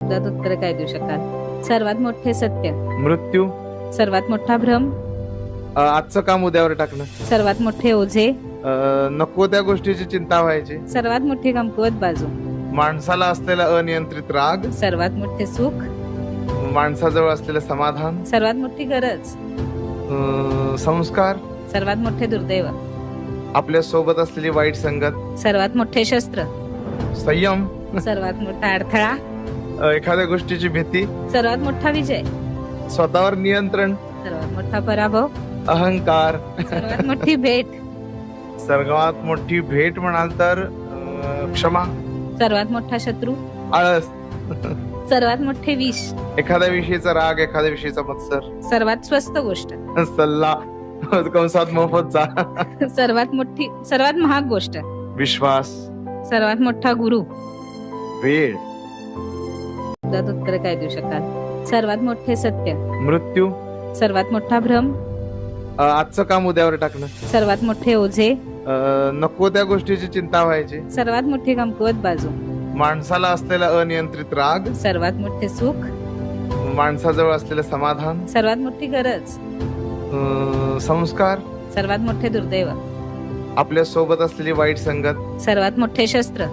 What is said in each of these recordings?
त्यात उत्तर काय देऊ शकाल? सर्वात मोठे सत्य, मृत्यू. सर्वात मोठा भ्रम, आजचं काम उद्यावर टाकणं. सर्वात मोठे ओझे, नको त्या गोष्टीची चिंता व्हायची. सर्वात मोठी कमकुवत बाजू, माणसाला असलेला अनियंत्रित राग. सर्वात मोठे सुख, माणसाजवळ असलेलं समाधान. सर्वात मोठी गरज, संस्कार. सर्वात मोठे दुर्दैव, आपल्या सोबत असलेली वाईट संगत. सर्वात मोठे शस्त्र, संयम. सर्वात मोठा अडथळा, एखाद्या गोष्टीची भीती. सर्वात मोठा विजय, स्वतःवर नियंत्रण. सर्वात मोठा पराभव, अहंकार. सर्वात मोठी भेट, सर्वात मोठी भेट म्हणाल तर क्षमा. सर्वात मोठा शत्रू, आळस. सर्वात मोठे विष, एखाद्या विषयीचा राग, एखाद्या विषयीचा मत्सर. सर्वात स्वस्त गोष्ट, सल्ला कंसात मोफतचा. सर्वात महाग गोष्ट, विश्वास. सर्वात मोठा गुरु. वेळ. त्यात उत्तर काय देऊ शकाल? सर्वात मोठे सत्य, मृत्यू. सर्वात मोठा भ्रम, आजचं काम उद्यावर टाकणं. सर्वात मोठे ओझे, नको त्या गोष्टीची चिंता व्हायची. सर्वात मोठी कमकुवत बाजू, माणसाला असलेला अनियंत्रित राग. सर्वात मोठे सुख, माणसाजवळ असलेलं समाधान. सर्वात मोठी गरज, संस्कार. सर्वात मोठे दुर्दैव, आपल्या सोबत असलेली वाईट संगत. सर्वात मोठे शस्त्र,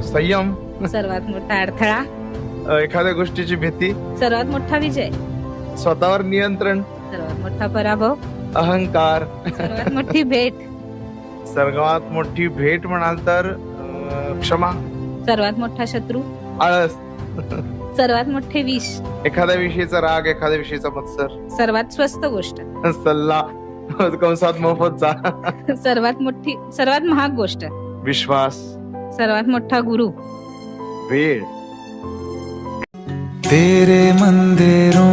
संयम. सर्वात मोठा अडथळा, एखाद्या गोष्टीची भीती. सर्वात मोठा विजय, स्वतःवर नियंत्रण. सर्वात मोठा पराभव, अहंकार. सर्वात मोठी भेट, सर्वात मोठी भेट म्हणाल तर क्षमा. सर्वात मोठा शत्रू, आळस. सर्वात मोठे विष, एखाद्या विषयीचा राग, एखाद्या विषयीचा मत्सर. सर्वात स्वस्त गोष्ट, सल्ला कंसात मोफतचा. सर्वात महाग गोष्ट, विश्वास. सर्वात मोठा गुरु. वेळ. तेरे मंदिरों